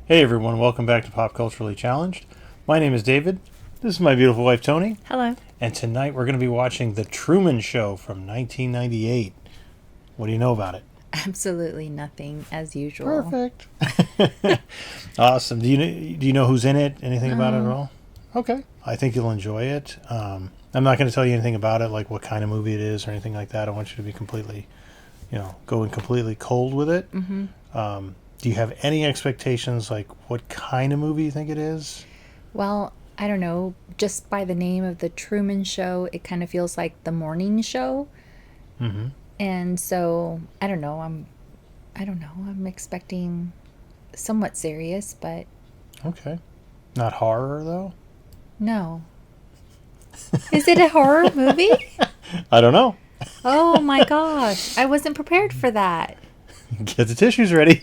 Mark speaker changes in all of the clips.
Speaker 1: Hey everyone, welcome back to Pop Culturally Challenged. My name is David. This is my beautiful wife Toni.
Speaker 2: Hello.
Speaker 1: And tonight we're going to be watching The Truman Show from 1998. What do you know about it?
Speaker 2: Absolutely nothing, as usual.
Speaker 1: Perfect. Awesome. Do you know who's in it? Anything about it at all? Okay. I think you'll enjoy it. I'm not going to tell you anything about it, like what kind of movie it is or anything like that. I want you to be completely, going completely cold with it. Mm-hmm. Do you have any expectations, like what kind of movie you think it is?
Speaker 2: Well, I don't know. Just by the name of The Truman Show, it kind of feels like The Morning Show. Mm-hmm. And so, I don't know. I'm expecting somewhat serious, but...
Speaker 1: Okay. Not horror, though?
Speaker 2: No. Is it a horror movie?
Speaker 1: I don't know.
Speaker 2: Oh my gosh. I wasn't prepared for that.
Speaker 1: Get the tissues ready.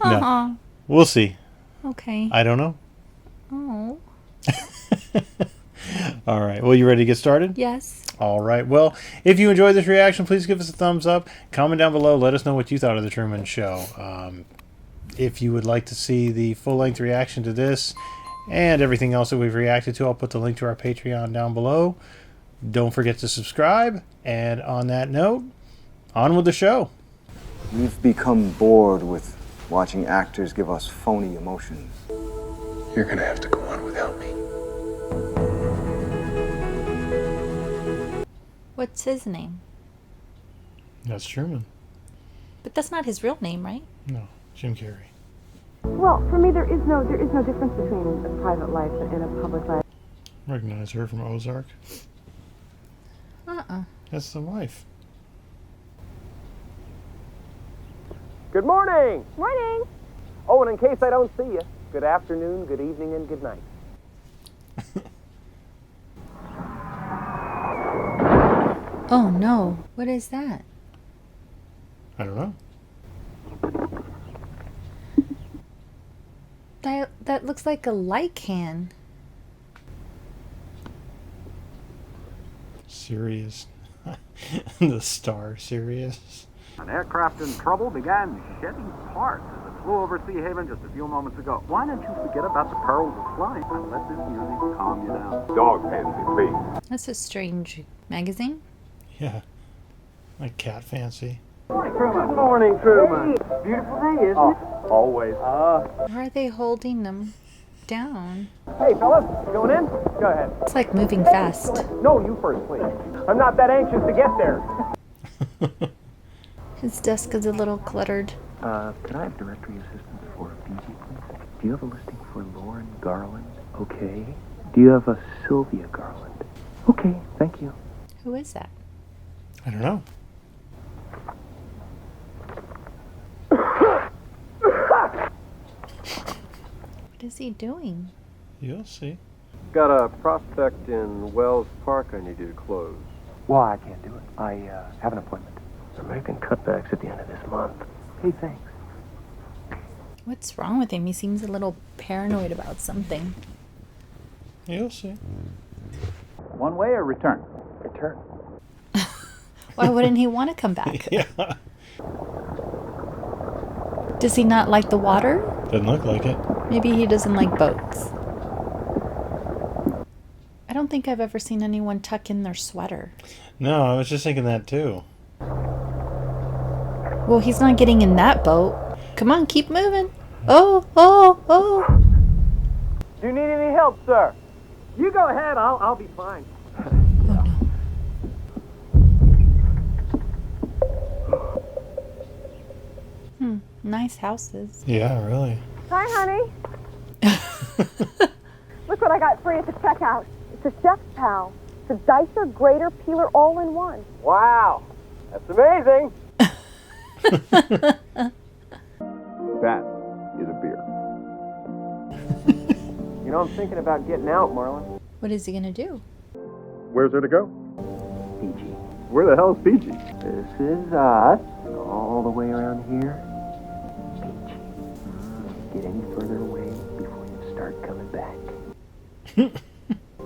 Speaker 1: No. We'll see.
Speaker 2: Okay.
Speaker 1: I don't know.
Speaker 2: Oh.
Speaker 1: All right. Well, you ready to get started?
Speaker 2: Yes.
Speaker 1: All right. Well, if you enjoyed this reaction, please give us a thumbs up. Comment down below. Let us know what you thought of The Truman Show. If you would like to see the full-length reaction to this and everything else that we've reacted to, I'll put the link to our Patreon down below. Don't forget to subscribe. And on that note, on with the show.
Speaker 3: We've become bored with watching actors give us phony emotions.
Speaker 4: You're gonna have to go on without me.
Speaker 2: What's his name?
Speaker 1: That's Truman.
Speaker 2: But that's not his real name, right?
Speaker 1: No, Jim Carrey.
Speaker 5: Well, for me, there is no difference between a private life and a public life.
Speaker 1: Recognize her from Ozark? That's the wife.
Speaker 6: Good morning!
Speaker 5: Morning!
Speaker 6: Oh, and in case I don't see you, good afternoon, good evening, and good night.
Speaker 2: Oh no. What is that?
Speaker 1: I don't know.
Speaker 2: That looks like a light can.
Speaker 1: Sirius. The star Sirius.
Speaker 7: An aircraft in trouble began shedding parts as it flew over Sea Haven just a few moments ago. Why don't you forget about the perils of flying and let this music calm you down?
Speaker 4: Dog fancy, please.
Speaker 2: That's a strange magazine.
Speaker 1: Yeah. Like Cat Fancy.
Speaker 7: Morning, Truman.
Speaker 6: Good morning, Truman.
Speaker 7: Hey, beautiful day, isn't it?
Speaker 6: Always.
Speaker 2: Why are they holding them down?
Speaker 6: Hey, fellas, going in? Go ahead.
Speaker 2: It's like moving fast.
Speaker 6: No, you first, please. I'm not that anxious to get there.
Speaker 2: His desk is a little cluttered.
Speaker 8: Could I have directory assistance for Fiji, please? Do you have a listing for Lauren Garland? Okay. Do you have a Sylvia Garland? Okay, thank you.
Speaker 2: Who is that?
Speaker 1: I don't know.
Speaker 2: What is he doing?
Speaker 1: You'll see.
Speaker 9: Got a prospect in Wells Park I need you to close.
Speaker 8: Well, I can't do it. I have an appointment. They're making cutbacks at the end of this month. Hey, thanks.
Speaker 2: What's wrong with him? He seems a little paranoid about something.
Speaker 1: You'll see.
Speaker 7: One way or return?
Speaker 8: Return.
Speaker 2: Why wouldn't he want to come back?
Speaker 1: Yeah.
Speaker 2: Does he not like the water?
Speaker 1: Doesn't look like it.
Speaker 2: Maybe he doesn't like boats. I don't think I've ever seen anyone tuck in their sweater.
Speaker 1: No, I was just thinking that too.
Speaker 2: Well, he's not getting in that boat. Come on, keep moving. Oh.
Speaker 6: Do you need any help, sir? You go ahead, I'll be fine.
Speaker 2: Nice houses.
Speaker 1: Yeah, really.
Speaker 5: Hi, honey. Look what I got free at the checkout. It's a Chef's Pal. It's a dicer, grater, peeler, all in one.
Speaker 6: Wow, that's amazing.
Speaker 4: That is a beer.
Speaker 6: You know, I'm thinking about getting out, Marlon.
Speaker 2: What is he gonna do?
Speaker 4: Where's there to go?
Speaker 8: Fiji.
Speaker 4: Where the hell's Fiji?
Speaker 8: This is us. All the way around here. Fiji. Get any further away before you start coming back.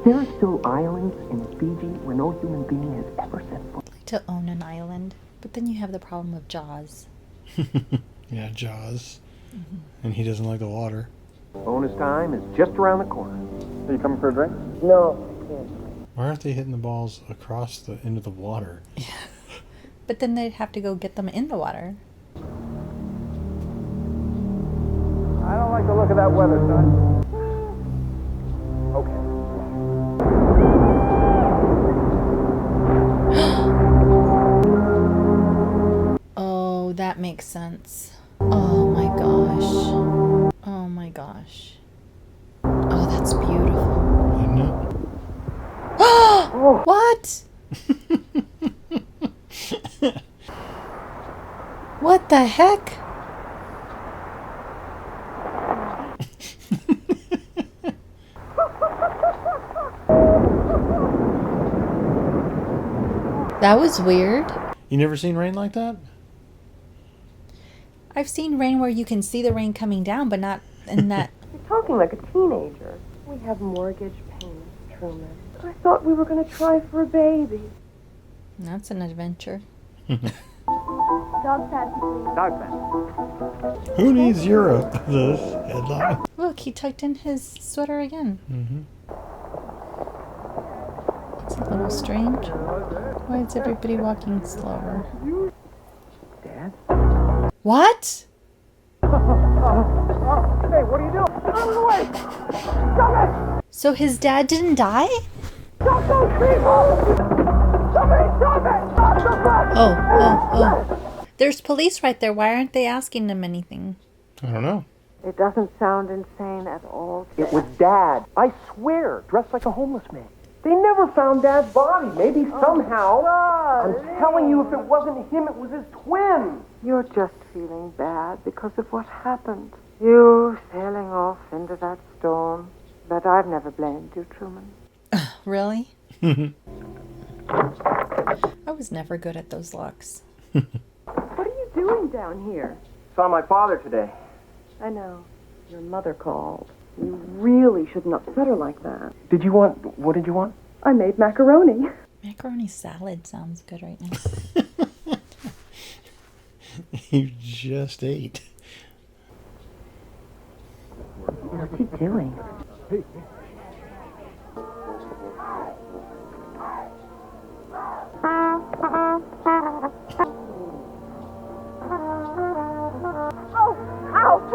Speaker 8: There are still islands in Fiji where no human being has ever set foot.
Speaker 2: I'd like to own an island, but then you have the problem of Jaws.
Speaker 1: Yeah, Jaws. And he doesn't like the water.
Speaker 8: Bonus time is just around the corner.
Speaker 4: Are you coming for a drink?
Speaker 8: No, I can't.
Speaker 1: Why aren't they hitting the balls across into the water?
Speaker 2: But then they'd have to go get them in the water.
Speaker 6: I don't like the look of that weather, son.
Speaker 8: Okay.
Speaker 2: Oh, that makes sense. Oh my gosh. Oh my gosh. Oh, that's beautiful.
Speaker 1: Isn't it?
Speaker 2: What? What the heck? That was weird.
Speaker 1: You never seen rain like that?
Speaker 2: I've seen rain where you can see the rain coming down, but not in that.
Speaker 5: You're talking like a teenager. We have mortgage payments, Truman. I thought we were going to try for a baby.
Speaker 2: That's an adventure.
Speaker 5: Dog fancy, please.
Speaker 6: Dog fan.
Speaker 1: Who needs Europe? This headline.
Speaker 2: Look, he tucked in his sweater again. It's a little strange. Why is everybody walking slower?
Speaker 8: Dad?
Speaker 2: What?
Speaker 6: Hey, what are you doing? Get out of the way! Stop it!
Speaker 2: So his dad didn't die?
Speaker 6: Stop those people! Somebody stop it! Stop the bus!
Speaker 2: Oh. There's police right there. Why aren't they asking him anything?
Speaker 1: I don't know.
Speaker 5: It doesn't sound insane at all.
Speaker 8: It was Dad. I swear, dressed like a homeless man. They never found Dad's body. Maybe somehow. I'm telling you, if it wasn't him, it was his twin.
Speaker 5: You're just feeling bad because of what happened. You sailing off into that storm. But I've never blamed you, Truman.
Speaker 2: Really? I was never good at those locks.
Speaker 5: What are you doing down here?
Speaker 8: Saw my father today.
Speaker 5: I know. Your mother called. You really shouldn't upset her like that.
Speaker 8: What did you want?
Speaker 5: I made macaroni.
Speaker 2: Macaroni salad sounds good right now.
Speaker 1: You just ate.
Speaker 5: What's he doing?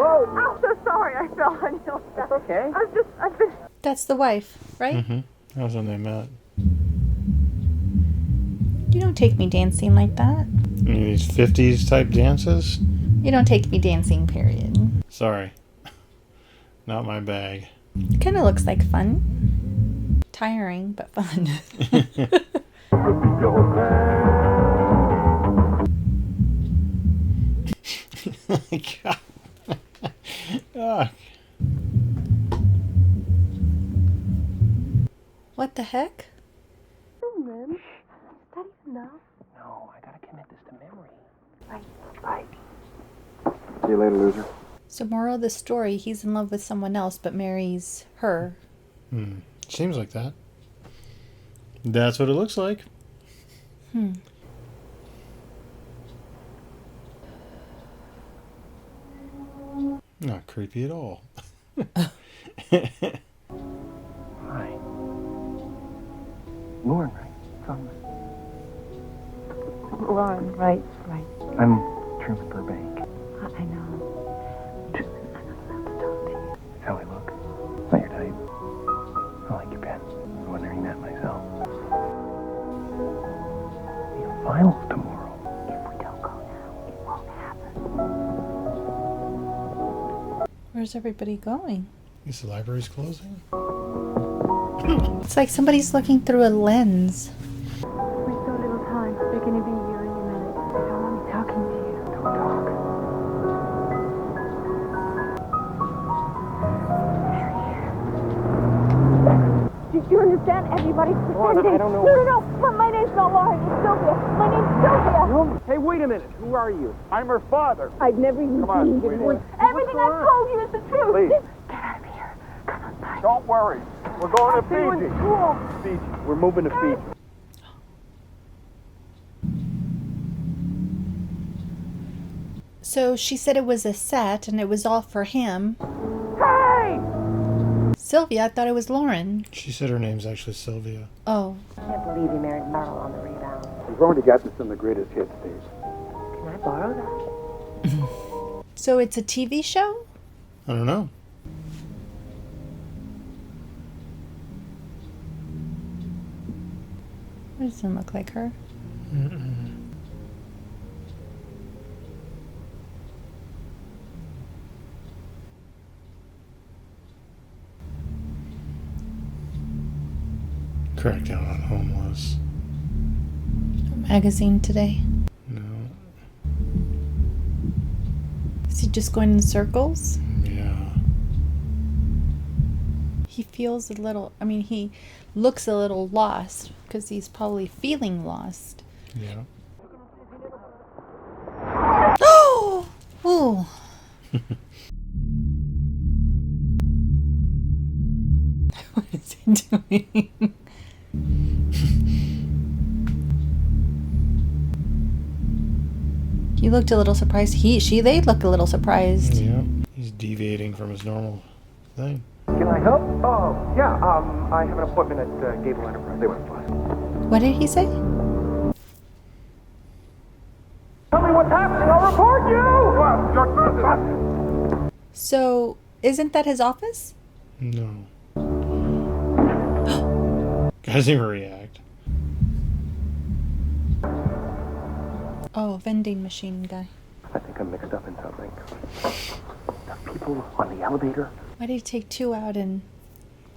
Speaker 5: Oh, I'm so sorry I fell on your back.
Speaker 8: Okay.
Speaker 5: I've been...
Speaker 2: That's the wife, right?
Speaker 1: That was when they met.
Speaker 2: You don't take me dancing like that.
Speaker 1: These 50s type dances?
Speaker 2: You don't take me dancing, period.
Speaker 1: Sorry. Not my bag.
Speaker 2: It kind of looks like fun. Tiring, but fun.
Speaker 1: God. Oh.
Speaker 2: What the heck?
Speaker 5: Truman, is that enough?
Speaker 8: No, I gotta commit this to memory.
Speaker 5: Right.
Speaker 3: See you later, loser.
Speaker 2: So moral of the story, he's in love with someone else but marries her.
Speaker 1: Seems like that. That's what it looks like. Not creepy at all.
Speaker 8: Hi. Lauren, right?
Speaker 5: Lauren, right.
Speaker 8: I'm Truman Burbank.
Speaker 5: I know. I'm not allowed to talk to you.
Speaker 8: How I look? Not your type. I like your pen. I'm wondering that myself. We have finals tomorrow.
Speaker 5: If we don't go now, it won't happen.
Speaker 2: Where's everybody going?
Speaker 1: Is the library's closing?
Speaker 2: It's like somebody's looking through a lens.
Speaker 5: We've so little time. They're going to be here any minute. I don't want me talking to you.
Speaker 8: Don't talk.
Speaker 5: Do you understand? Everybody's pretending.
Speaker 8: I don't know.
Speaker 5: No. My name's not Lauren. It's Sylvia. My name's Sylvia.
Speaker 6: Hey, wait a minute. Who are you? I'm her father.
Speaker 5: I've never even
Speaker 6: Come on,
Speaker 5: seen you
Speaker 6: sweetheart.
Speaker 5: before. Everything I've told you is the truth.
Speaker 6: Please.
Speaker 5: Get out of here. Come on, bye.
Speaker 6: Don't worry. We're going to
Speaker 5: They went
Speaker 6: Fiji.
Speaker 5: to school.
Speaker 6: Fiji. We're moving to Fiji.
Speaker 2: So she said it was a set and it was all for him.
Speaker 6: Hey!
Speaker 2: Sylvia, I thought it was Lauren.
Speaker 1: She said her name's actually Sylvia.
Speaker 2: Oh.
Speaker 10: I can't believe you married Merrill on the rebound.
Speaker 9: We've already got this in the greatest hits, Steve.
Speaker 10: Can I borrow that?
Speaker 2: So it's a TV show?
Speaker 1: I don't know.
Speaker 2: It doesn't look like her.
Speaker 1: Mm-mm. Crackdown on homeless.
Speaker 2: Magazine today.
Speaker 1: No.
Speaker 2: Is he just going in circles?
Speaker 1: Yeah.
Speaker 2: He feels a little, he looks a little lost because he's probably feeling lost.
Speaker 1: Yeah.
Speaker 2: Oh! Ooh. What is he doing? He looked a little surprised. They look a little surprised.
Speaker 1: Yeah. He's deviating from his normal thing.
Speaker 8: Can I help? Oh, yeah, I have an appointment at Gable Enterprise. They went fast.
Speaker 2: What did he say?
Speaker 6: Tell me what's happening. I'll report you.
Speaker 2: So, isn't that his office?
Speaker 1: No. Guy doesn't even react.
Speaker 2: Oh, vending machine guy.
Speaker 8: I think I'm mixed up in something. The people on the elevator.
Speaker 2: Why did he take two out and...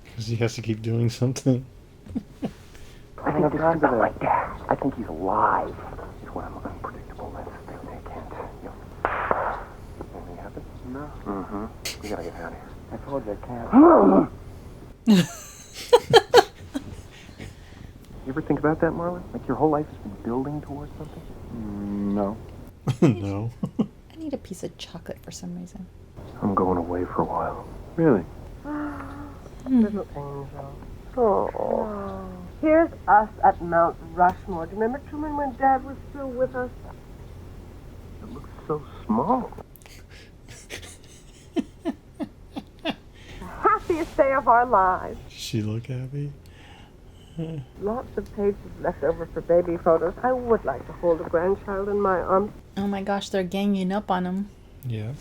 Speaker 1: Because he has to keep doing something.
Speaker 8: I think this is about like that. I think he's alive. Is when I'm unpredictable. That's the thing I can't. Anything happen? No. Mm-hmm. We gotta get out of here. I told you I can't. You ever think about that, Marlon? Like your whole life has been building towards something?
Speaker 9: No.
Speaker 1: No.
Speaker 2: I need a piece of chocolate for some reason.
Speaker 8: I'm going away for a while.
Speaker 9: Really?
Speaker 10: Little angel. Oh. Here's us at Mount Rushmore. Do you remember, Truman, when Dad was still with us?
Speaker 8: It looks so small.
Speaker 10: The happiest day of our lives.
Speaker 1: Does she look happy?
Speaker 10: Lots of pages left over for baby photos. I would like to hold a grandchild in my arms.
Speaker 2: Oh my gosh, they're ganging up on him.
Speaker 1: Yeah.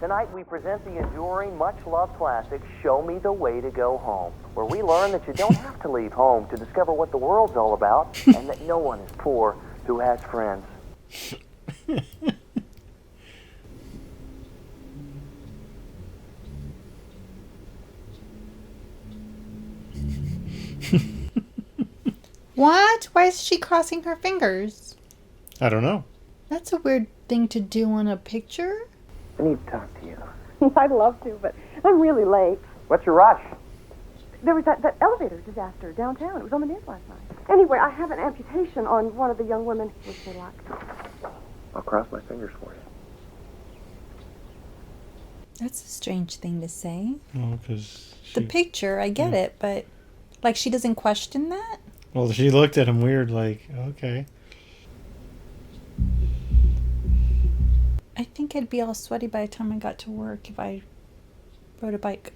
Speaker 11: Tonight we present the enduring, much-loved classic, Show Me the Way to Go Home, where we learn that you don't have to leave home to discover what the world's all about, and that no one is poor who has friends.
Speaker 2: What? Why is she crossing her fingers?
Speaker 1: I don't know.
Speaker 2: That's a weird thing to do on a picture.
Speaker 8: I need to talk to you.
Speaker 10: I'd love to, but I'm really late.
Speaker 11: What's your rush?
Speaker 10: There was that elevator disaster downtown. It was on the news last night. Anyway, I have an amputation on one of the young women. Wish me luck.
Speaker 8: I'll cross my fingers for you.
Speaker 2: That's a strange thing to say.
Speaker 1: Well, because
Speaker 2: The picture, I get it, but like she doesn't question that?
Speaker 1: Well, she looked at him weird, like, okay.
Speaker 2: I think I'd be all sweaty by the time I got to work if I rode a bike.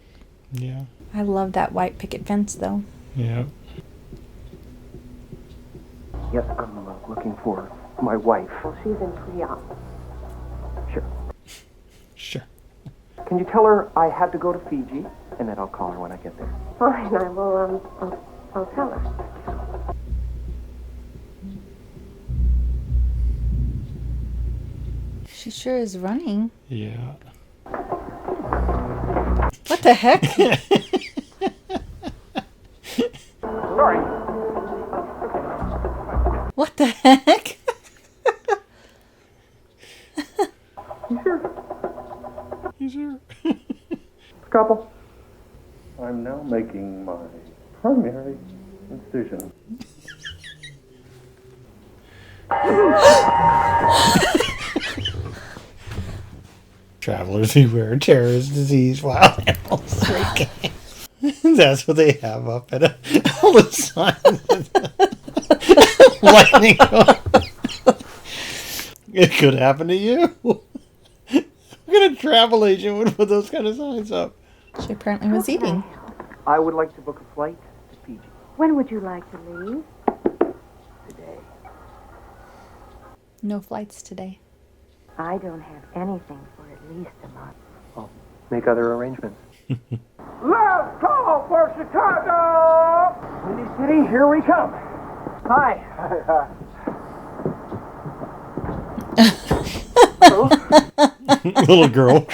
Speaker 1: Yeah.
Speaker 2: I love that white picket fence, though.
Speaker 1: Yeah.
Speaker 8: Yes, I'm looking for my wife.
Speaker 10: Well, she's in pre-op.
Speaker 8: Sure.
Speaker 1: Sure.
Speaker 8: Can you tell her I had to go to Fiji, and then I'll call her when I get there?
Speaker 10: Fine, I will, I'll tell her.
Speaker 2: She sure is running.
Speaker 1: Yeah.
Speaker 2: What the heck?
Speaker 8: Sorry.
Speaker 2: What the heck?
Speaker 8: You sure?
Speaker 1: You sure?
Speaker 8: Couple.
Speaker 9: I'm now making my primary incision.
Speaker 1: Travelers beware terrorist disease, wild animals. Okay. That's what they have up at all the signs. Lightning. It could happen to you. travel agent would put those kind of signs up.
Speaker 2: She apparently was eating.
Speaker 8: I would like to book a flight to Fiji
Speaker 5: When would you like to leave?
Speaker 8: today.
Speaker 2: No flights today.
Speaker 5: I don't have anything for at least a month.
Speaker 8: I'll make other arrangements.
Speaker 6: Last call for Chicago!
Speaker 8: Windy City, here we come. Hi.
Speaker 1: Little girl.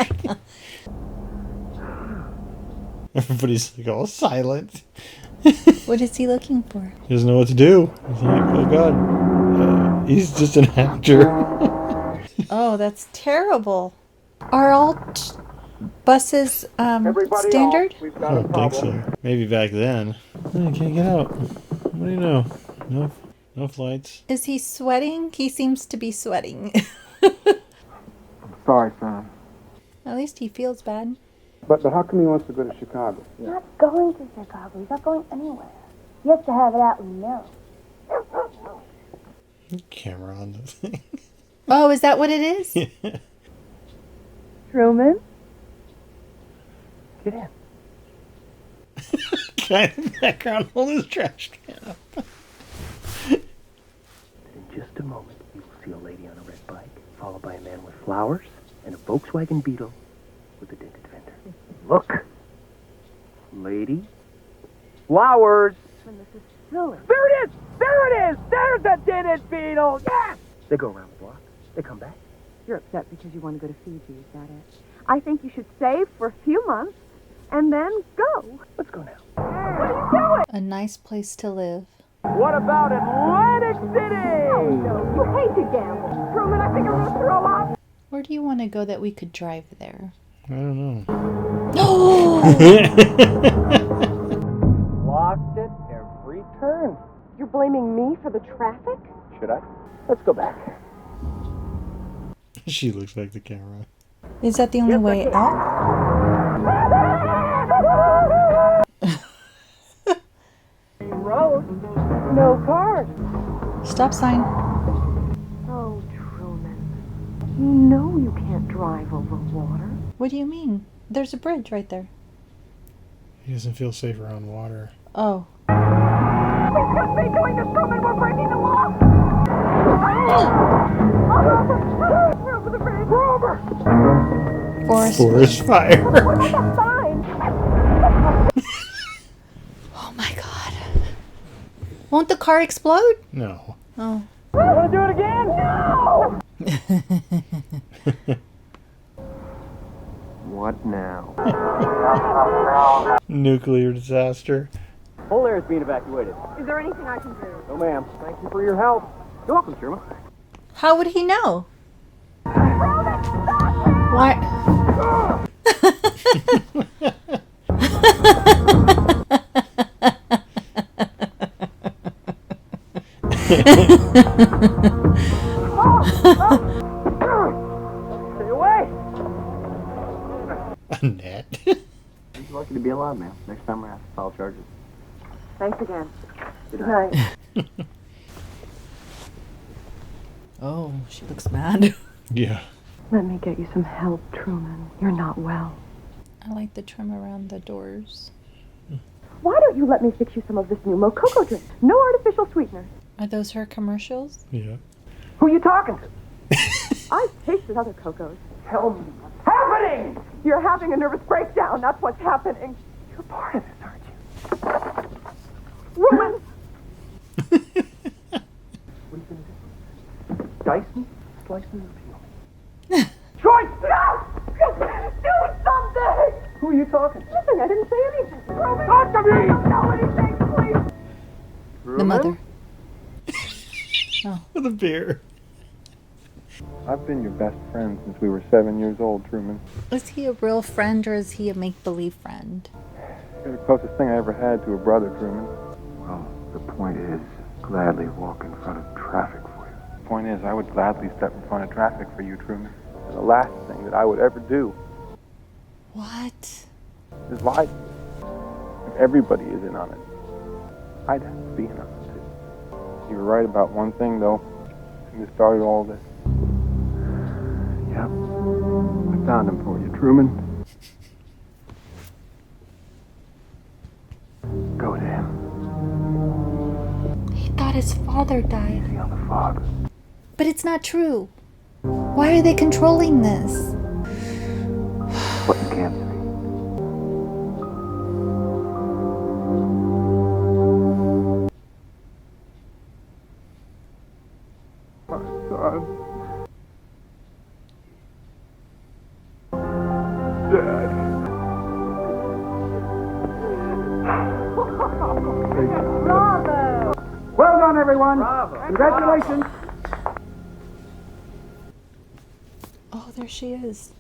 Speaker 1: Everybody's like all silent.
Speaker 2: What is he looking for?
Speaker 1: He doesn't know what to do. He's like, oh god. He's just an actor.
Speaker 2: Oh, that's terrible. Are all buses standard?
Speaker 1: I don't think so. Maybe back then. I can't get out. What do you know? No flights.
Speaker 2: Is he sweating? He seems to be sweating.
Speaker 3: Sorry, Sam.
Speaker 2: At least he feels bad.
Speaker 4: But how come he wants to go to Chicago?
Speaker 12: He's not going to Chicago. He's not going anywhere. He has to have it out in Merrill.
Speaker 1: Camera on the thing.
Speaker 2: Oh, is that what it is?
Speaker 10: Truman?
Speaker 8: Get in.
Speaker 1: Guy in the background holding his trash can up.
Speaker 8: In just a moment, you will see a lady on a red bike, followed by a man with flowers and a Volkswagen Beetle with a dented fender. Look. Lady. Flowers.
Speaker 12: This is silly.
Speaker 6: There it is! There it is! There's the dented beetle! Yes!
Speaker 8: They go around the block. They come back.
Speaker 10: You're upset because you want to go to Fiji, is that it? I think you should save for a few months and then go.
Speaker 8: Let's go now.
Speaker 10: What are you doing?
Speaker 2: A nice place to live.
Speaker 6: What about Atlantic City?
Speaker 10: No, you hate to gamble. Truman, I think I'm going to throw up.
Speaker 2: Where do you want to go that we could drive there?
Speaker 1: I don't know.
Speaker 8: Blocked at every turn.
Speaker 10: You're blaming me for the traffic?
Speaker 8: Should I? Let's go back.
Speaker 1: She looks like the camera.
Speaker 2: Is that the only way out?
Speaker 10: Road. No cars.
Speaker 2: Stop sign.
Speaker 5: Oh, Truman. You know you can't drive over water.
Speaker 2: What do you mean? There's a bridge right there.
Speaker 1: He doesn't feel safe around water.
Speaker 2: Oh.
Speaker 10: We shouldn't be doing this, Truman. We're breaking the law. We're over the bridge. We're over.
Speaker 1: Forest fire.
Speaker 10: What about that sign?
Speaker 2: Oh my god. Won't the car explode?
Speaker 1: No.
Speaker 2: Oh.
Speaker 6: Want to do it again? No!
Speaker 8: What now?
Speaker 1: Nuclear disaster.
Speaker 8: Whole area's being evacuated.
Speaker 10: Is there anything I can do?
Speaker 8: No, ma'am. Thank you for your help. You're welcome, Truman.
Speaker 2: How would he know? Why?
Speaker 6: Stay away!
Speaker 1: Annette.
Speaker 8: You're lucky to be alive, man. Next time we're going to have to file charges.
Speaker 10: Thanks again. Good night.
Speaker 2: Oh, she looks mad.
Speaker 1: Yeah.
Speaker 5: Let me get you some help, Truman. You're not well.
Speaker 2: I like the trim around the doors.
Speaker 10: Why don't you let me fix you some of this new Mococo drink? No artificial sweeteners.
Speaker 2: Are those her commercials?
Speaker 1: Yeah.
Speaker 6: Who are you talking to?
Speaker 10: I've tasted other cocos.
Speaker 6: Tell me what's happening!
Speaker 10: You're having a nervous breakdown. That's what's happening.
Speaker 6: You're part of this, aren't you?
Speaker 10: Woman!
Speaker 8: What are you going to do? Dice me? Slice me or peel me?
Speaker 6: Choice!
Speaker 10: No! Do something!
Speaker 6: Who are you talking to?
Speaker 10: Listen, I didn't say anything. Truman,
Speaker 6: Talk to me!
Speaker 10: I don't know anything, please.
Speaker 2: The mother.
Speaker 1: With a beer.
Speaker 4: I've been your best friend since we were 7 years old, Truman.
Speaker 2: Is he a real friend or is he a make-believe friend?
Speaker 4: You're the closest thing I ever had to a brother, Truman.
Speaker 3: Well, the point is, gladly walk in front of traffic for you.
Speaker 4: The point is, I would gladly step in front of traffic for you, Truman. And the last thing that I would ever do
Speaker 2: What?
Speaker 4: is lie to you. If everybody is in on it, I'd have to be in on it too. You were right about one thing, though. You started all this.
Speaker 3: Yep.
Speaker 9: Found him for you, Truman. Go to him.
Speaker 2: He thought his father died.
Speaker 9: Easy on the father.
Speaker 2: But it's not true. Why are they controlling this?
Speaker 3: What you can't see.
Speaker 9: My son. Dad.
Speaker 6: Bravo!
Speaker 13: Well done, everyone. Bravo. Congratulations.
Speaker 2: Oh, there she is.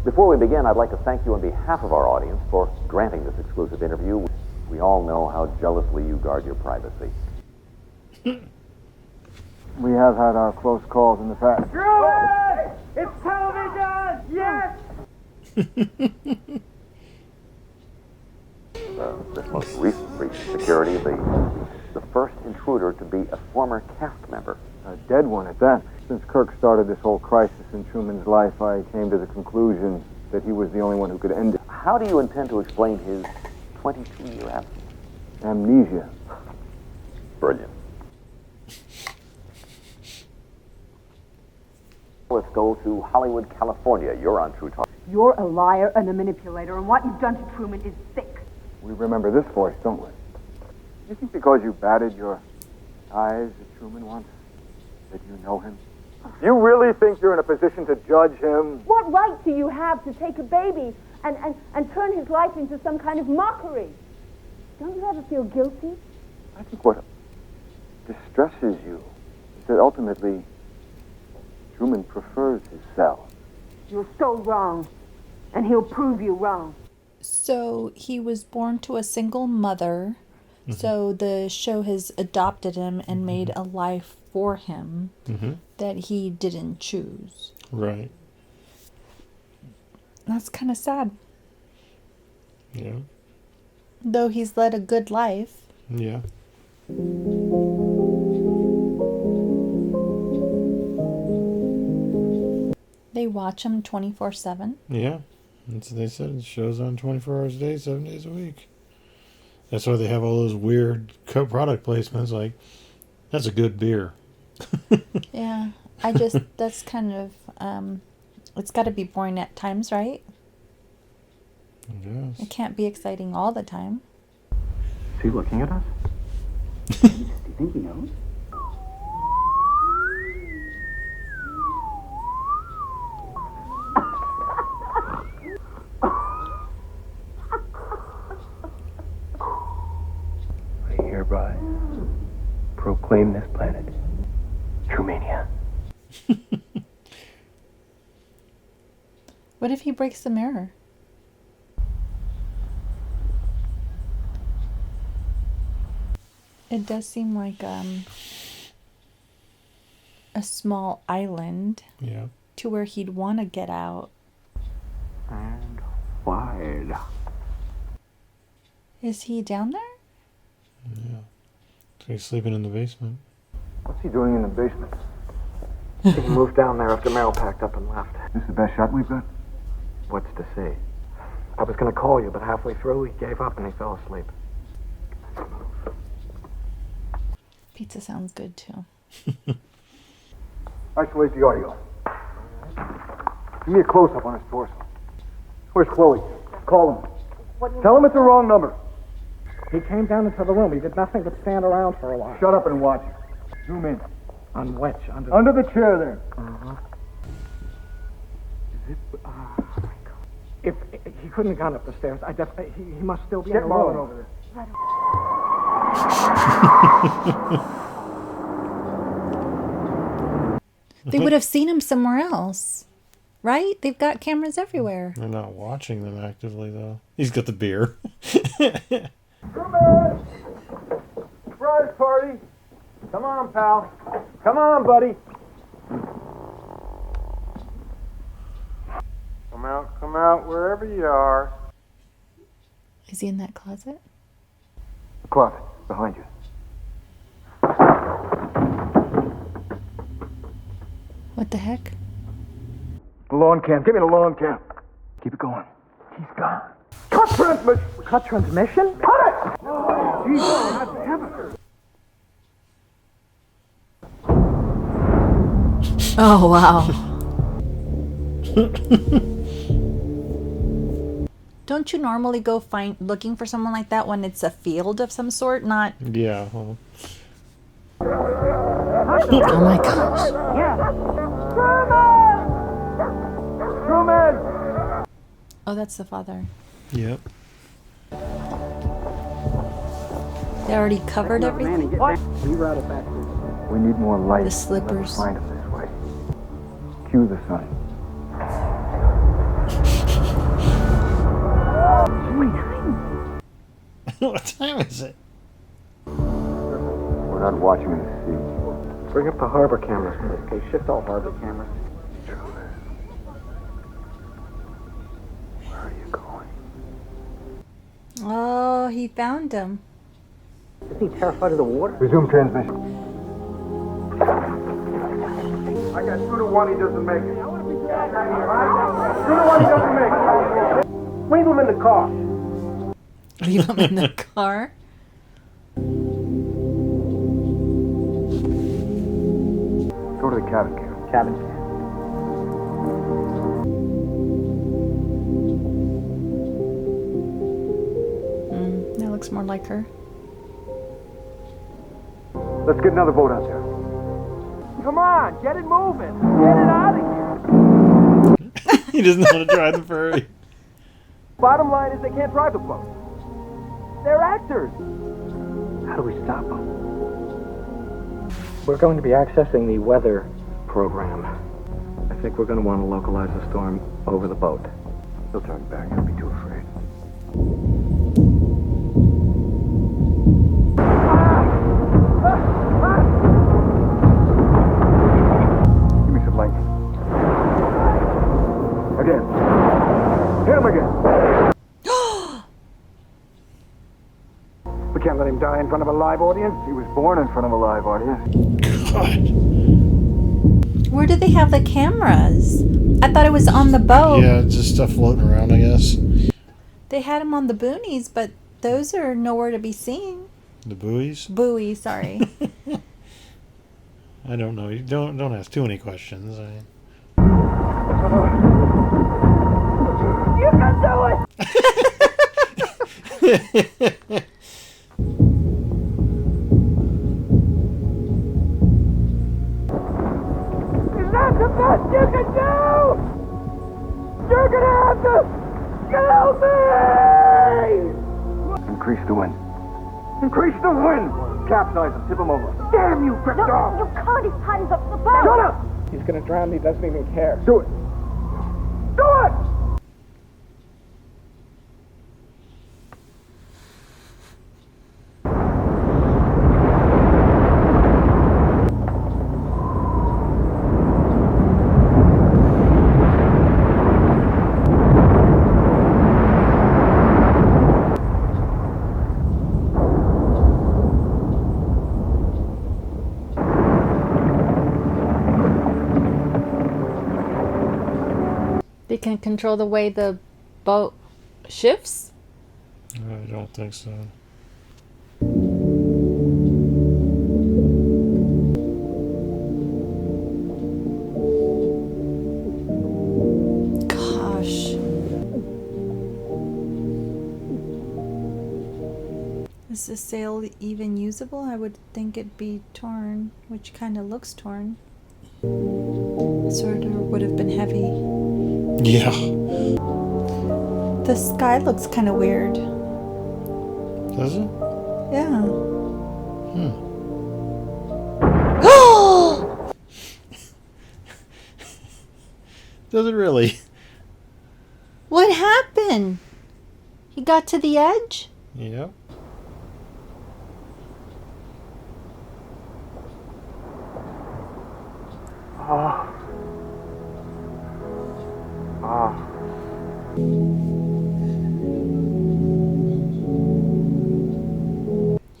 Speaker 11: Before we begin, I'd like to thank you on behalf of our audience for granting this exclusive interview. We all know how jealously you guard your privacy.
Speaker 3: We have had our close calls in the past.
Speaker 6: Truman! It's television! Yes!
Speaker 11: This most recent breach of security, the first intruder to be a former cast member.
Speaker 3: A dead one at that. Since Kirk started this whole crisis in Truman's life, I came to the conclusion that he was the only one who could end it.
Speaker 11: How do you intend to explain his 22-year absence?
Speaker 3: Amnesia.
Speaker 11: Brilliant. Let's go to Hollywood, California. You're on True Talk.
Speaker 10: You're a liar and a manipulator, and what you've done to Truman is sick.
Speaker 3: We remember this voice, don't we? Do you think because you batted your eyes at Truman once, that you know him? You really think you're in a position to judge him?
Speaker 12: What right do you have to take a baby and turn his life into some kind of mockery? Don't you ever feel guilty?
Speaker 3: I think what distresses you is that ultimately Truman prefers his cell.
Speaker 10: You're so wrong, and he'll prove you wrong.
Speaker 2: So he was born to a single mother. So the show has adopted him and made a life for him that he didn't choose.
Speaker 1: Right.
Speaker 2: That's kind of sad.
Speaker 1: Yeah.
Speaker 2: Though he's led a good life.
Speaker 1: Yeah.
Speaker 2: They watch him 24/7.
Speaker 1: Yeah. That's what they said. The show's on 24 hours a day, 7 days a week. That's why they have all those weird product placements like, that's a good beer.
Speaker 2: Yeah. That's kind of, it's got to be boring at times, right?
Speaker 1: Yes.
Speaker 2: It can't be exciting all the time.
Speaker 9: Is he looking at us?
Speaker 13: Do you think he knows?
Speaker 8: I hereby proclaim this planet Trumania.
Speaker 2: What if he breaks the mirror? It does seem like a small island.
Speaker 1: Yeah.
Speaker 2: To where he'd want to get out.
Speaker 9: And wide.
Speaker 2: Is he down there?
Speaker 1: Yeah. So he's sleeping in the basement.
Speaker 3: What's he doing in the basement?
Speaker 9: He moved down there after Meryl packed up and left.
Speaker 3: This is the best shot we've got?
Speaker 9: What's to say? I was going to call you, but halfway through he gave up and he fell asleep.
Speaker 2: Pizza sounds good too.
Speaker 3: Isolate the audio. Give me a close-up on his torso. Where's Chloe? Call him. Tell him it's the wrong number.
Speaker 13: He came down into the room. He did nothing but stand around for a while.
Speaker 3: Shut up and watch. Zoom in.
Speaker 13: On which?
Speaker 3: Under the chair there.
Speaker 13: If he couldn't have gone up the stairs, he must still be in
Speaker 3: Get
Speaker 13: the
Speaker 3: Marlon
Speaker 13: room.
Speaker 3: over there.
Speaker 2: They would have seen him somewhere else. Right? They've got cameras everywhere.
Speaker 1: They're not watching them actively, though. He's got the beer.
Speaker 3: Truman! Surprise party! Come on, pal. Come on, buddy.
Speaker 9: Come out, wherever you are.
Speaker 2: Is he in that closet?
Speaker 3: The closet, behind you.
Speaker 2: What the heck?
Speaker 3: The lawn cam. Give me the lawn cam. Keep it going. He's gone. Cut transmission!
Speaker 13: Cut transmission?
Speaker 3: Cut it! Oh, Jesus, God damn it.
Speaker 2: Oh, wow. Don't you normally go looking for someone like that when it's a field of some sort, not...
Speaker 1: Yeah, well...
Speaker 2: Oh my gosh.
Speaker 3: Truman!
Speaker 2: Oh, that's the father.
Speaker 1: Yep.
Speaker 2: They already covered everything?
Speaker 13: Reroute it back.
Speaker 3: We need more light.
Speaker 2: The slippers.
Speaker 3: Let's find him this way. Cue the sun.
Speaker 1: What time is it?
Speaker 3: We're not watching the sea.
Speaker 9: Bring up the harbor cameras. Okay, shift all harbor cameras.
Speaker 3: Where are you going?
Speaker 2: Oh, he found him.
Speaker 9: Isn't he terrified of the water?
Speaker 3: Resume transmission. I got 2 to 1, he doesn't make it. 2 to 1, he doesn't make it.
Speaker 13: Leave him in the car.
Speaker 2: Leave him in the car?
Speaker 3: Go to the cabin cam.
Speaker 9: Cabin cam.
Speaker 2: That looks more like her.
Speaker 3: Let's get another boat out there.
Speaker 13: Come on, get it moving. Get it out of here.
Speaker 1: He doesn't know how to drive the ferry.
Speaker 13: Bottom line is they can't drive the boat. They're actors.
Speaker 9: How do we stop them? We're going to be accessing the weather program. I think we're going to want to localize the storm over the boat.
Speaker 3: He'll turn back. He'll be too afraid. Give me some light. Again. Hit him again. We can't let him die in front of a live audience. He was born in front of a live audience.
Speaker 1: God.
Speaker 2: Where do they have the cameras? I thought it was on the boat.
Speaker 1: Yeah, just stuff floating around, I guess.
Speaker 2: They had them on the boonies, but those are nowhere to be seen.
Speaker 1: The buoys?
Speaker 2: Buoy, sorry.
Speaker 1: I don't know. You don't ask too many questions.
Speaker 6: You can do it! Is that the best you can do? You're gonna have to kill me!
Speaker 3: Increase the wind. Increase the wind! Capsize him. Tip him over. Damn you, Victor!
Speaker 12: No, you can't. He's tied us up to the boat.
Speaker 3: Shut up!
Speaker 13: He's gonna drown. He doesn't even care.
Speaker 3: Do it. Do it!
Speaker 2: They can control the way the boat shifts?
Speaker 1: I don't think so.
Speaker 2: Gosh. Is the sail even usable? I would think it'd be torn, which kind of looks torn. Sort of would have been heavy.
Speaker 1: Yeah.
Speaker 2: The sky looks kind of weird.
Speaker 1: Does it?
Speaker 2: Yeah.
Speaker 1: Does it really?
Speaker 2: What happened? He got to the edge?
Speaker 1: Yep.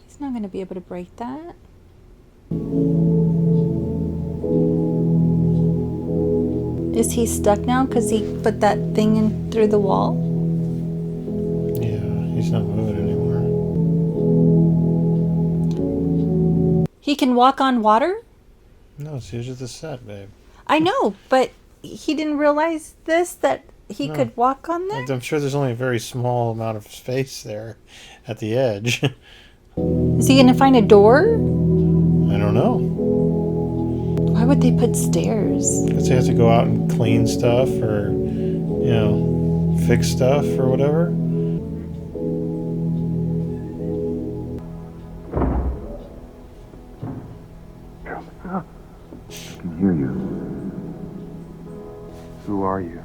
Speaker 2: He's not going to be able to break that. Is he stuck now because he put that thing in through the wall?
Speaker 1: Yeah, he's not moving anymore.
Speaker 2: He can walk on water?
Speaker 1: No, it's usually the set, babe.
Speaker 2: I know, but he didn't realize that he
Speaker 1: No.
Speaker 2: could walk on there?
Speaker 1: I'm sure there's only a very small amount of space there at the edge.
Speaker 2: Is he going to find a door?
Speaker 1: I don't know.
Speaker 2: Why would they put stairs?
Speaker 1: Because they have to go out and clean stuff or, fix stuff or whatever.
Speaker 3: I can hear you. Who are you?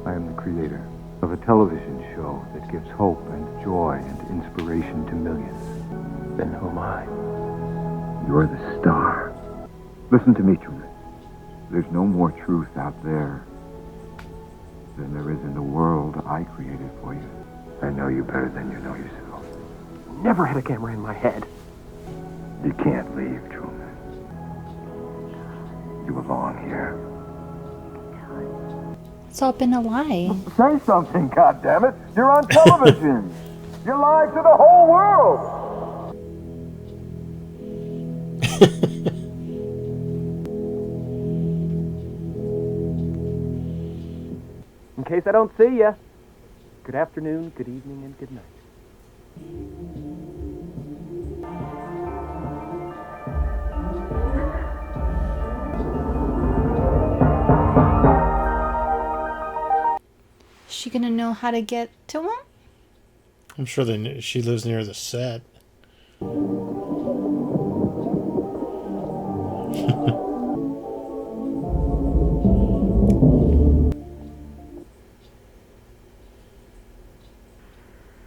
Speaker 3: I am the creator of a television show that gives hope and joy and inspiration to millions. Then who am I? You're the star. Listen to me, Truman. There's no more truth out there than there is in the world I created for you. I know you better than you know yourself.
Speaker 13: Never had a camera in my head.
Speaker 3: You can't leave, Truman. You belong here.
Speaker 2: It's all been a lie.
Speaker 3: Say something, goddammit! You're on television! You're live to the whole world!
Speaker 13: In case I don't see ya, good afternoon, good evening, and good night.
Speaker 2: Is she going to know how to get to him?
Speaker 1: I'm sure she lives near the set.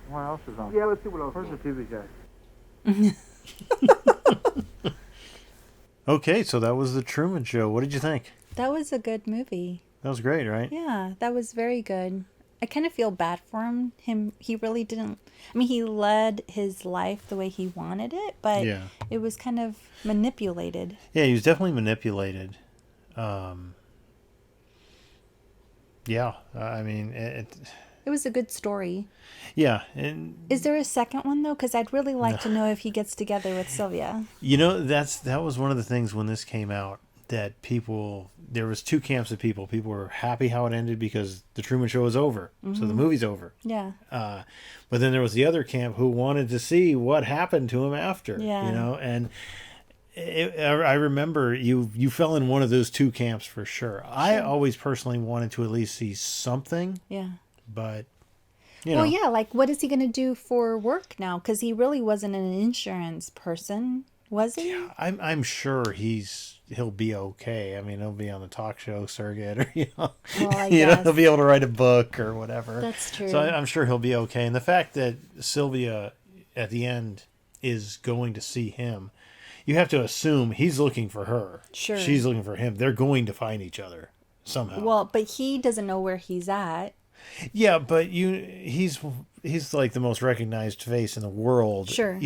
Speaker 3: What else is on?
Speaker 13: Yeah, let's see what else.
Speaker 3: Where's the TV guy?
Speaker 1: Okay, so that was The Truman Show. What did you think?
Speaker 2: That was a good movie.
Speaker 1: That was great, right?
Speaker 2: Yeah, that was very good. I kind of feel bad for him. He really didn't. I mean, he led his life the way he wanted it, but
Speaker 1: Yeah.
Speaker 2: it was kind of manipulated.
Speaker 1: Yeah, he was definitely manipulated. Yeah, I mean,
Speaker 2: It was a good story.
Speaker 1: yeah, and
Speaker 2: Is there a second one though? Because I'd really like to know if he gets together with Sylvia.
Speaker 1: that was one of the things when this came out that there was two camps of people. People were happy how it ended because the Truman Show is over, so the movie's over.
Speaker 2: Yeah.
Speaker 1: But then there was the other camp who wanted to see what happened to him after.
Speaker 2: Yeah.
Speaker 1: And I remember you fell in one of those two camps for sure. I always personally wanted to at least see something.
Speaker 2: Yeah.
Speaker 1: But
Speaker 2: Well, yeah, like what is he going to do for work now? Because he really wasn't an insurance person, was he?
Speaker 1: Yeah, I'm sure he'll be okay. I mean, he'll be on the talk show circuit, or
Speaker 2: Well, I guess.
Speaker 1: he'll be able to write a book or whatever.
Speaker 2: That's true.
Speaker 1: So I'm sure he'll be okay. And the fact that Sylvia at the end is going to see him, you have to assume he's looking for her.
Speaker 2: Sure.
Speaker 1: She's looking for him. They're going to find each other somehow.
Speaker 2: Well, but he doesn't know where he's at.
Speaker 1: Yeah, but he's like the most recognized face in the world.
Speaker 2: Sure.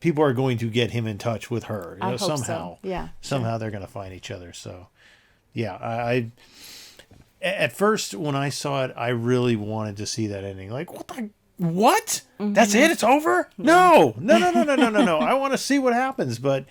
Speaker 1: People are going to get him in touch with her.
Speaker 2: I hope so.
Speaker 1: Somehow.
Speaker 2: Yeah.
Speaker 1: Somehow they're going to find each other. So, yeah, I at first when I saw it, I really wanted to see that ending. Like, what? That's it? It's over? No. I want to see what happens, but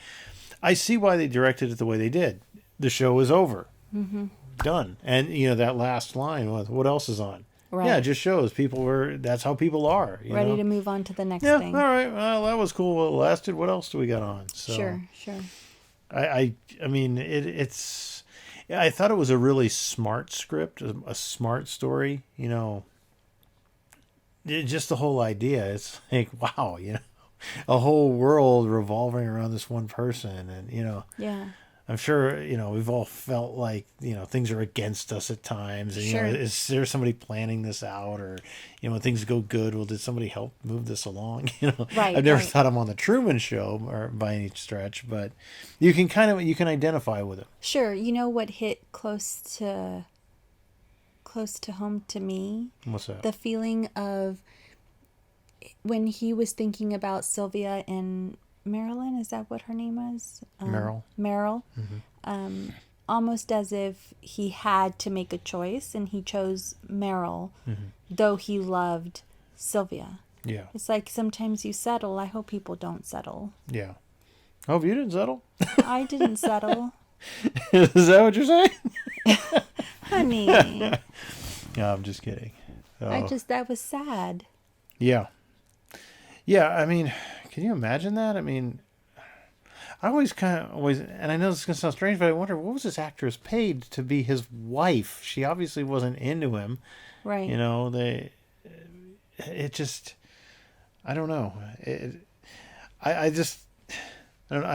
Speaker 1: I see why they directed it the way they did. The show is over.
Speaker 2: Mm-hmm.
Speaker 1: Done. And that last line was, what else is on?
Speaker 2: Right.
Speaker 1: Yeah, it just shows that's how people are.
Speaker 2: Ready to move on to the next
Speaker 1: yeah,
Speaker 2: thing.
Speaker 1: all right. Well, that was cool. Well, it lasted. What else do we got on? So,
Speaker 2: Sure.
Speaker 1: I mean, it's. I thought it was a really smart script, a smart story. Just the whole idea. It's like, wow, a whole world revolving around this one person, and
Speaker 2: Yeah.
Speaker 1: I'm sure, we've all felt like, things are against us at times. And,
Speaker 2: Sure.
Speaker 1: Is there somebody planning this out? Or, when things go good, well, did somebody help move this along?
Speaker 2: Right,
Speaker 1: I've never
Speaker 2: right.
Speaker 1: thought I'm on the Truman Show or by any stretch, but you can identify with it.
Speaker 2: Sure. You know what hit close to home to me?
Speaker 1: What's that?
Speaker 2: The feeling of when he was thinking about Sylvia and Marilyn, is that what her name was?
Speaker 1: Meryl.
Speaker 2: Meryl.
Speaker 1: Mm-hmm.
Speaker 2: almost as if he had to make a choice and he chose Meryl, though he loved Sylvia.
Speaker 1: Yeah.
Speaker 2: It's like sometimes you settle. I hope people don't settle.
Speaker 1: Yeah. I hope you didn't settle.
Speaker 2: I didn't settle.
Speaker 1: Is that what you're saying?
Speaker 2: Honey.
Speaker 1: No, I'm just kidding. Oh.
Speaker 2: That was sad.
Speaker 1: Yeah. Yeah, I mean, can you imagine that? I mean, I always, and I know this is going to sound strange, but I wonder, what was this actress paid to be his wife? She obviously wasn't into him.
Speaker 2: Right.
Speaker 1: You know, it just, I don't know. I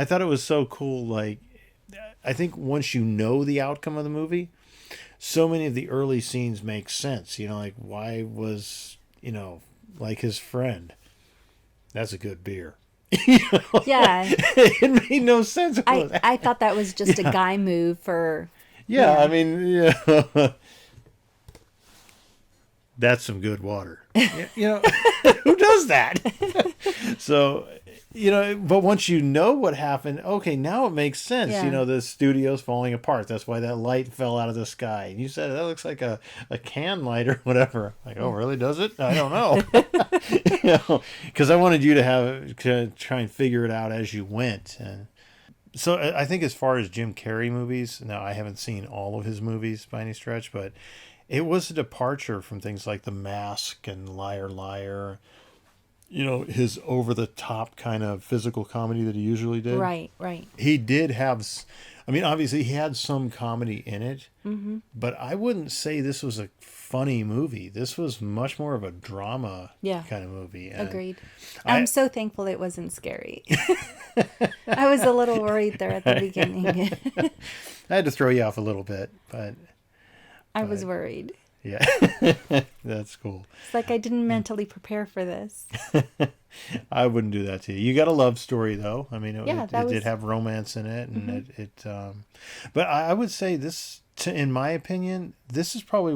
Speaker 1: thought it was so cool. Like, I think once you know the outcome of the movie, so many of the early scenes make sense. You know, like, why was, like his friend, that's a good beer.
Speaker 2: Yeah.
Speaker 1: It made no sense.
Speaker 2: I thought that was just a guy move for...
Speaker 1: Yeah, I mean, that's some good water. Who does that? So, but once you know what happened, okay, now it makes sense.
Speaker 2: Yeah.
Speaker 1: The studio's falling apart. That's why that light fell out of the sky. And you said, that looks like a can light or whatever. Like, oh, really? Does it? I don't know. Because I wanted you to try and figure it out as you went. And so I think as far as Jim Carrey movies, now I haven't seen all of his movies by any stretch, but it was a departure from things like The Mask and Liar Liar, his over-the-top kind of physical comedy that he usually did.
Speaker 2: Right, right.
Speaker 1: He did have, obviously he had some comedy in it, but I wouldn't say this was a funny movie. This was much more of a drama kind of movie. And
Speaker 2: agreed. I'm so thankful it wasn't scary. I was a little worried there at the beginning.
Speaker 1: I had to throw you off a little bit, but...
Speaker 2: I was worried.
Speaker 1: Yeah, that's cool.
Speaker 2: It's like I didn't mentally prepare for this.
Speaker 1: I wouldn't do that to you. You got a love story, though. I mean, it did have romance in it, and but I would say this, in my opinion, this is probably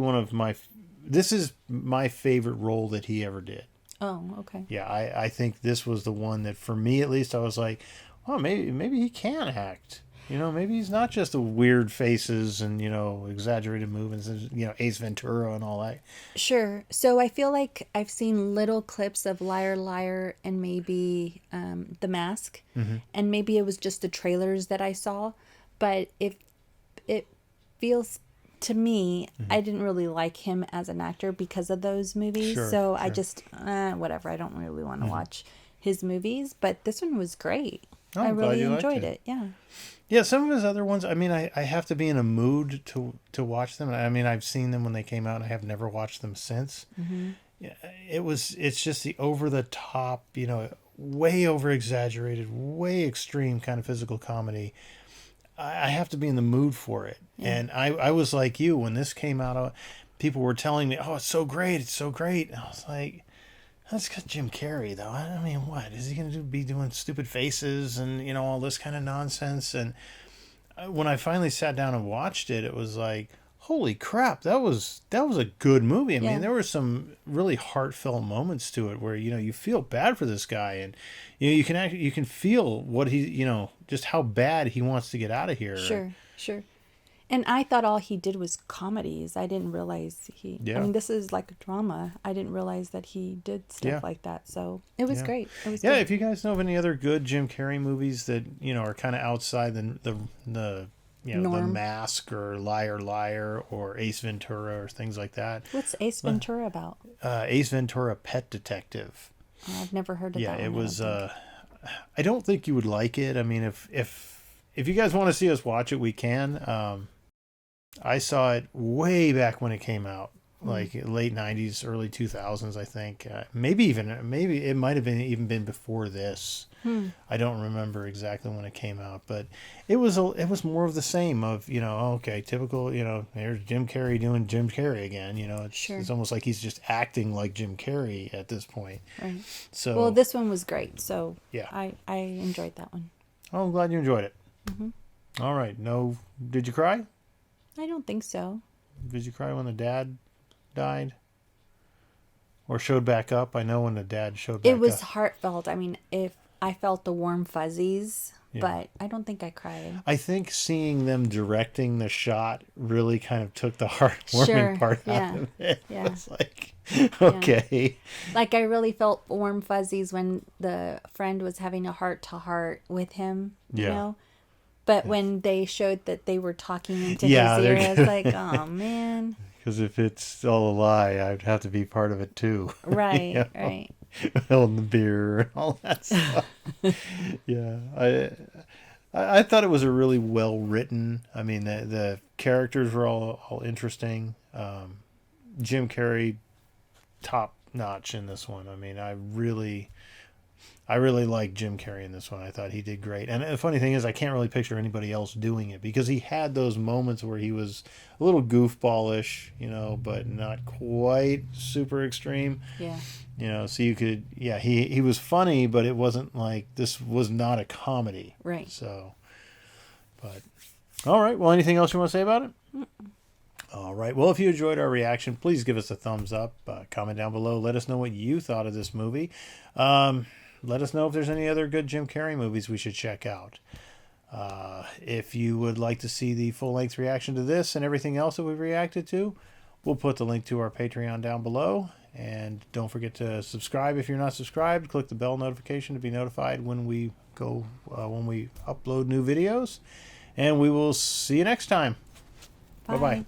Speaker 1: this is my favorite role that he ever did.
Speaker 2: Oh, okay.
Speaker 1: Yeah, I think this was the one that, for me at least, I was like, oh, maybe he can act. Maybe he's not just the weird faces and, exaggerated movements and, Ace Ventura and all that.
Speaker 2: Sure. So I feel like I've seen little clips of Liar Liar and maybe The Mask. And maybe it was just the trailers that I saw. But it feels, to me, I didn't really like him as an actor because of those movies. Sure. I just, whatever. I don't really want to watch his movies. But this one was great. I really enjoyed it. Yeah.
Speaker 1: Yeah, some of his other ones, I mean, I have to be in a mood to watch them. I mean, I've seen them when they came out, and I have never watched them since. Yeah, it's just the over-the-top, way over-exaggerated, way extreme kind of physical comedy. I have to be in the mood for it. Yeah. And I was like you, when this came out, people were telling me, oh, it's so great, it's so great. And I was like... That's got Jim Carrey, though. I mean, what? Is he going to be doing stupid faces and, all this kind of nonsense? And when I finally sat down and watched it, it was like, holy crap, that was a good movie. I mean, there were some really heartfelt moments to it where, you feel bad for this guy. And, you can feel what he, just how bad he wants to get out of here.
Speaker 2: Sure. And I thought all he did was comedies. I didn't realize I mean, this is like a drama. I didn't realize that he did stuff like that. So it was great. It was good.
Speaker 1: If you guys know of any other good Jim Carrey movies that, are kind of outside the
Speaker 2: norm.
Speaker 1: The Mask or Liar Liar or Ace Ventura or things like that.
Speaker 2: What's Ace Ventura about?
Speaker 1: Ace Ventura, Pet Detective.
Speaker 2: Oh, I've never heard of that.
Speaker 1: Yeah, it was... I don't think you would like it. I mean, if you guys want to see us watch it, we can. I saw it way back when it came out, like late 90s, early 2000s, I think. Maybe it might have been before this. I don't remember exactly when it came out, but it was more of the same of, okay, typical, here's Jim Carrey doing Jim Carrey again, it's almost like he's just acting like Jim Carrey at this point.
Speaker 2: Right.
Speaker 1: So,
Speaker 2: well, this one was great, so
Speaker 1: yeah,
Speaker 2: I enjoyed that one.
Speaker 1: Oh, I'm glad you enjoyed it. All right. Did you cry?
Speaker 2: I don't think so.
Speaker 1: Did you cry when the dad died? Or showed back up? I know when the dad showed back up.
Speaker 2: It was heartfelt. I mean, if I felt the warm fuzzies,
Speaker 1: Yeah.
Speaker 2: but I don't think I cried.
Speaker 1: I think seeing them directing the shot really kind of took the heartwarming
Speaker 2: Sure,
Speaker 1: part
Speaker 2: yeah,
Speaker 1: out of it.
Speaker 2: yeah.
Speaker 1: It's like, okay.
Speaker 2: Like, I really felt warm fuzzies when the friend was having a heart-to-heart with him, you
Speaker 1: Yeah.
Speaker 2: know? But when they showed that they were talking into
Speaker 1: Yeah,
Speaker 2: his ear,
Speaker 1: they're
Speaker 2: I was like, oh, man.
Speaker 1: Because if it's all a lie, I'd have to be part of it too.
Speaker 2: Right, right.
Speaker 1: Holding the beer and all that stuff. Yeah, I thought it was a really well written. I mean, the characters were all interesting. Jim Carrey, top notch in this one. I mean, I really liked Jim Carrey in this one. I thought he did great. And the funny thing is, I can't really picture anybody else doing it because he had those moments where he was a little goofballish, you know, but not quite super extreme.
Speaker 2: Yeah.
Speaker 1: You know, so you could, he was funny, but it wasn't like, this was not a comedy.
Speaker 2: Right.
Speaker 1: So, but, all right. Well, anything else you want to say about it?
Speaker 2: Mm-mm.
Speaker 1: All right. Well, if you enjoyed our reaction, please give us a thumbs up. Comment down below. Let us know what you thought of this movie. Let us know if there's any other good Jim Carrey movies we should check out. If you would like to see the full-length reaction to this and everything else that we've reacted to, we'll put the link to our Patreon down below. And don't forget to subscribe if you're not subscribed. Click the bell notification to be notified when we upload new videos. And we will see you next time.
Speaker 2: Bye.
Speaker 1: Bye-bye.